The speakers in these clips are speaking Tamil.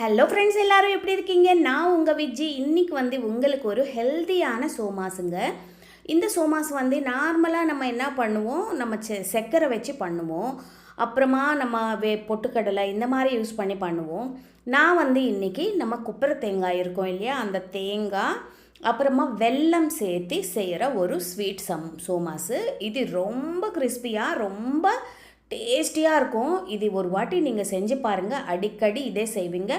ஹலோ ஃப்ரெண்ட்ஸ், எல்லாரும் எப்படி இருக்கீங்க? நான் உங்கள் விஜி. இன்றைக்கி உங்களுக்கு ஒரு ஹெல்த்தியான சோமாஸுங்க. இந்த சோமாஸ் நார்மலாக நம்ம என்ன பண்ணுவோம், நம்ம சர்க்கரை வச்சு பண்ணுவோம். அப்புறமா நம்ம பொட்டுக்கடலை இந்த மாதிரி யூஸ் பண்ணி பண்ணுவோம். நான் இன்றைக்கி நம்ம குப்பரை தேங்காய் இருக்கும் இல்லையா, அந்த தேங்காய் அப்புறமா வெல்லம் சேர்த்து செய்கிற ஒரு ஸ்வீட் சோமாஸு. இது ரொம்ப கிறிஸ்பியாக ரொம்ப டேஸ்டியாக இருக்கும். இது ஒரு வாட்டி நீங்கள் செஞ்சு பாருங்கள், அடிக்கடி இதே செய்வீங்க,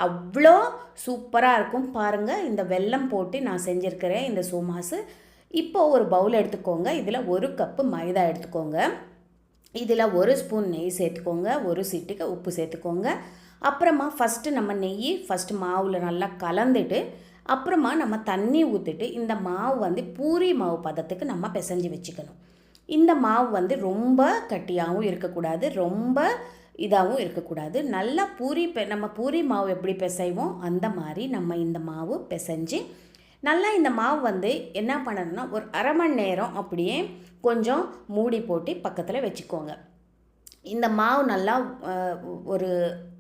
அவ்வளோ சூப்பராக இருக்கும். பாருங்கள், இந்த வெல்லம் போட்டு நான் செஞ்சுருக்கிறேன் இந்த சோமாஸு. இப்போது ஒரு பவுல் எடுத்துக்கோங்க. இதில் 1 கப்பு மைதா எடுத்துக்கோங்க. இதில் 1 ஸ்பூன் நெய் சேர்த்துக்கோங்க, 1 சிட்டிகை உப்பு சேர்த்துக்கோங்க. அப்புறமா ஃபஸ்ட்டு நம்ம நெய் மாவில் நல்லா கலந்துட்டு அப்புறமா நம்ம தண்ணி ஊற்றிட்டு இந்த மாவு பூரி மாவு பதத்துக்கு நம்ம பிசைஞ்சு வச்சுக்கணும். இந்த மாவு ரொம்ப கட்டியாகவும் இருக்கக்கூடாது, ரொம்ப இதாகவும் இருக்கக்கூடாது. நல்லா நம்ம பூரி மாவு எப்படி பிசைவோம் அந்த மாதிரி நம்ம இந்த மாவு பிசைஞ்சு நல்லா இந்த மாவு என்ன பண்ணணும்னா ஒரு அரை மணி நேரம் அப்படியே கொஞ்சம் மூடி போட்டு பக்கத்தில் வச்சுக்கோங்க. இந்த மாவு நல்லா ஒரு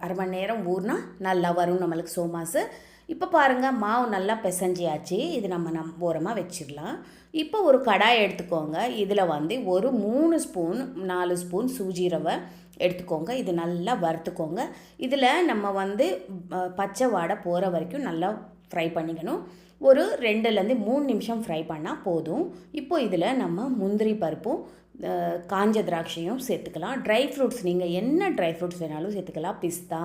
அரை மணி நேரம் ஊறினா நல்லா வரும் நம்மளுக்கு சோமாஸு. இப்போ பாருங்கள், மாவு நல்லா பிசைஞ்சியாச்சு. இது நம்ம ஓரமாக வச்சிடலாம். இப்போ ஒரு கடாய் எடுத்துக்கோங்க. இதில் ஒரு 3 ஸ்பூன் 4 ஸ்பூன் சூஜி ரவை எடுத்துக்கோங்க. இது நல்லா வறுத்துக்கோங்க. இதில் நம்ம பச்சை வாடை போகிற வரைக்கும் நல்லா ஃப்ரை பண்ணிக்கணும். ஒரு 2லேருந்து 3 நிமிஷம் ஃப்ரை பண்ணால் போதும். இப்போ இதில் நம்ம முந்திரி பருப்பும் காஞ்ச திராட்சையும் சேர்த்துக்கலாம். ட்ரை ஃப்ரூட்ஸ் நீங்கள் என்ன ட்ரை ஃப்ரூட்ஸ் வேணாலும் சேர்த்துக்கலாம். பிஸ்தா,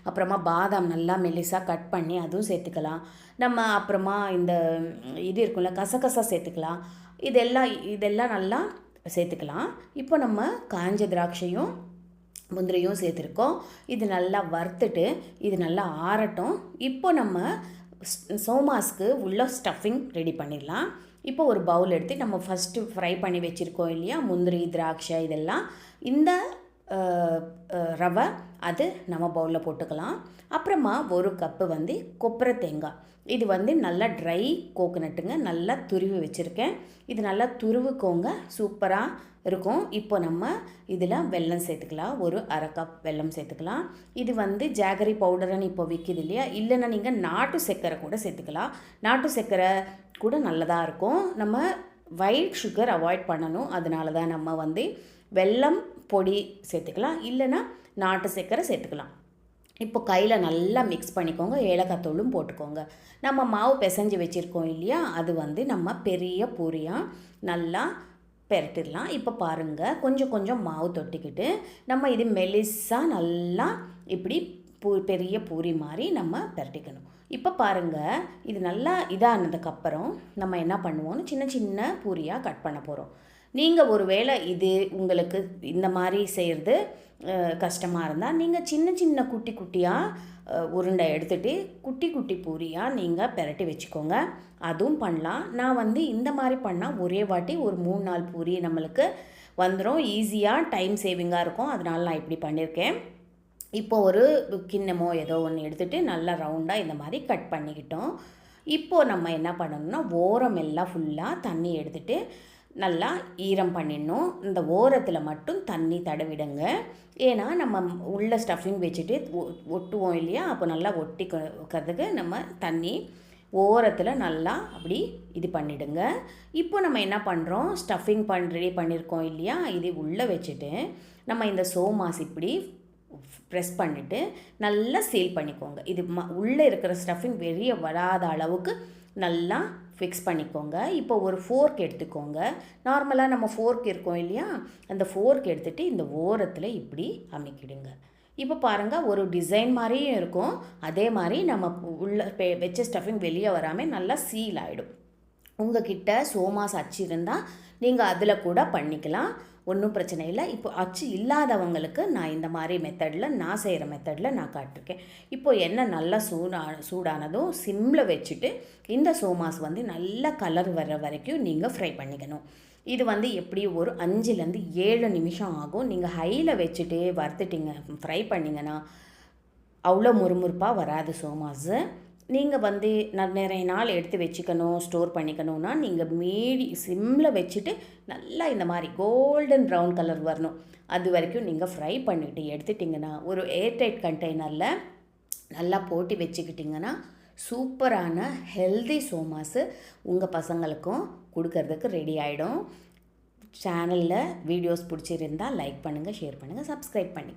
அப்புறமா பாதாம் நல்லா மெலிசாக கட் பண்ணி அதுவும் சேர்த்துக்கலாம். நம்ம அப்புறமா இந்த இது இருக்குல்ல கசகசா சேர்த்துக்கலாம். இதெல்லாம் நல்லா சேர்த்துக்கலாம். இப்போ நம்ம காஞ்ச திராட்சையும் முந்திரியும் சேர்த்துருக்கோம். இது நல்லா வறுத்துட்டு இது நல்லா ஆறட்டும். இப்போ நம்ம சோமாஸ்க்கு உள்ள ஸ்டஃபிங் ரெடி பண்ணிடலாம். இப்போ ஒரு பவுல் எடுத்து நம்ம ஃபஸ்ட்டு ஃப்ரை பண்ணி வச்சுருக்கோம் இல்லையா, முந்திரி திராட்சை இதெல்லாம், இந்த ரவை அது நம்ம பவுலில் போட்டுக்கலாம். அப்புறமா 1 கப்பு கொப்பரை தேங்காய். இது நல்லா ட்ரை கோகோனட்டுங்க, நல்லா துருவி வச்சுருக்கேன். இது நல்லா துருவுக்கோங்க, சூப்பராக இருக்கும். இப்போ நம்ம இதில் வெல்லம் சேர்த்துக்கலாம். ஒரு அரை கப் வெல்லம் சேர்த்துக்கலாம். இது ஜாகரி பவுடர்னு இப்போ விற்கிது இல்லையா, இல்லைன்னா நீங்கள் நாட்டு சர்க்கரை கூட சேர்த்துக்கலாம். நாட்டு சர்க்கரை கூட நல்லதாக இருக்கும். நம்ம ஒயிட் சுகர் அவாய்ட் பண்ணணும். அதனால தான் நம்ம வெல்லம் பொடி சேர்த்துக்கலாம், இல்லைன்னா நாட்டு சர்க்கரை சேர்த்துக்கலாம். இப்போ கையில் நல்லா மிக்ஸ் பண்ணிக்கோங்க. ஏலக்காய் தூளும் போட்டுக்கோங்க. நம்ம மாவு பிசைஞ்சு வச்சுருக்கோம் இல்லையா, அது நம்ம பெரிய பூரியாக நல்லா பெரட்டிடலாம். இப்போ பாருங்கள், கொஞ்சம் கொஞ்சம் மாவு தொட்டிக்கிட்டு நம்ம இது மெலிசாக நல்லா இப்படி பெரிய பூரி மாதிரி நம்ம பெரட்டிக்கணும். இப்போ பாருங்கள், இது நல்லா இதானதுக்கப்புறம் நம்ம என்ன பண்ணுவோம்னு சின்ன சின்ன பூரியாக கட் பண்ண போகிறோம். நீங்கள் ஒரு வேளை இது உங்களுக்கு இந்த மாதிரி செய்கிறது கஷ்டமாக இருந்தால் நீங்கள் சின்ன சின்ன குட்டி குட்டியாக உருண்டை எடுத்துகிட்டு குட்டி குட்டி பூரியாக நீங்கள் பெரட்டி வச்சுக்கோங்க. அதுவும் பண்ணலாம். நான் இந்த மாதிரி பண்ணால் ஒரே வாட்டி ஒரு 3-4 பூரி நம்மளுக்கு வந்துடும். ஈஸியாக டைம் சேவிங்காக இருக்கும். அதனால நான் இப்படி பண்ணியிருக்கேன். இப்போ ஒரு கிண்ணமோ ஏதோ ஒன்று எடுத்துகிட்டு நல்லா ரவுண்டாக இந்த மாதிரி கட் பண்ணிக்கிட்டோம். இப்போது நம்ம என்ன பண்ணணும்னா ஓரம் எல்லாம் ஃபுல்லாக தண்ணி எடுத்துகிட்டு நல்லா ஈரம் பண்ணிடணும். இந்த ஓரத்தில் மட்டும் தண்ணி தடவிடுங்க. ஏன்னா நம்ம உள்ள ஸ்டஃபிங் வச்சுட்டு ஒட்டுவோம் இல்லையா, அப்போ நல்லா ஒட்டிக்கிறதுக்கு நம்ம தண்ணி ஓரத்தில் நல்லா அப்படி இது பண்ணிவிடுங்க. இப்போ நம்ம என்ன பண்ணுறோம், ஸ்டஃபிங் ரெடி பண்ணியிருக்கோம் இல்லையா, இது உள்ளே வச்சுட்டு நம்ம இந்த சோமாஸ் இப்படி ப்ரெஸ் பண்ணிவிட்டு நல்லா சீல் பண்ணிக்கோங்க. இது உள்ளே இருக்கிற ஸ்டஃபிங் வெளியே வராத அளவுக்கு நல்லா ஃபிக்ஸ் பண்ணிக்கோங்க. இப்போ ஒரு ஃபோர்க் எடுத்துக்கோங்க. நார்மலாக நம்ம ஃபோர்க் இருக்கோம் இல்லையா, அந்த ஃபோர்க் எடுத்துகிட்டு இந்த ஓரத்தில் இப்படி அமைக்கிடுங்க. இப்போ பாருங்கள், ஒரு டிசைன் மாதிரியும் இருக்கும். அதே மாதிரி நம்ம உள்ள வச்ச ஸ்டஃபிங் வெளியே வராமல் நல்லா சீல் ஆகிடும். உங்ககிட்ட சோமாஸ் அச்சு இருந்தால் நீங்கள் அதில் கூட பண்ணிக்கலாம், ஒன்றும் பிரச்சனை இல்லை. இப்போ அச்சு இல்லாதவங்களுக்கு நான் இந்த மாதிரி மெத்தடில் நான் செய்கிற மெத்தடில் நான் காட்டிருக்கேன். இப்போது எண்ணெய் நல்லா சூடானதும் சிம்மில் வச்சுட்டு இந்த சோமாஸ் நல்லா கலர் வர்ற வரைக்கும் நீங்கள் ஃப்ரை பண்ணிக்கணும். இது எப்படி ஒரு 5லேருந்து 7 நிமிஷம் ஆகும். நீங்கள் ஹையில் வச்சுட்டு வறுத்துட்டிங்க ஃப்ரை பண்ணிங்கன்னா அவ்வளோ முறுமுறுப்பாக வராது சோமாஸு. நீங்கள் நிறைய நாள் எடுத்து வச்சுக்கணும், ஸ்டோர் பண்ணிக்கணும்னா நீங்கள் சிம்மில் வச்சுட்டு நல்லா இந்த மாதிரி கோல்டன் ப்ரௌன் கலர் வரணும், அது வரைக்கும் நீங்கள் ஃப்ரை பண்ணிவிட்டு எடுத்துட்டிங்கன்னா ஒரு ஏர்டைட் கண்டெய்னரில் நல்லா போட்டு வச்சுக்கிட்டிங்கன்னா சூப்பரான ஹெல்தி சோமாஸு உங்கள் பசங்களுக்கும் கொடுக்கறதுக்கு ரெடி ஆகிடும். சேனலில் வீடியோஸ் பிடிச்சிருந்தால் லைக் பண்ணுங்கள், ஷேர் பண்ணுங்கள், சப்ஸ்கிரைப் பண்ணி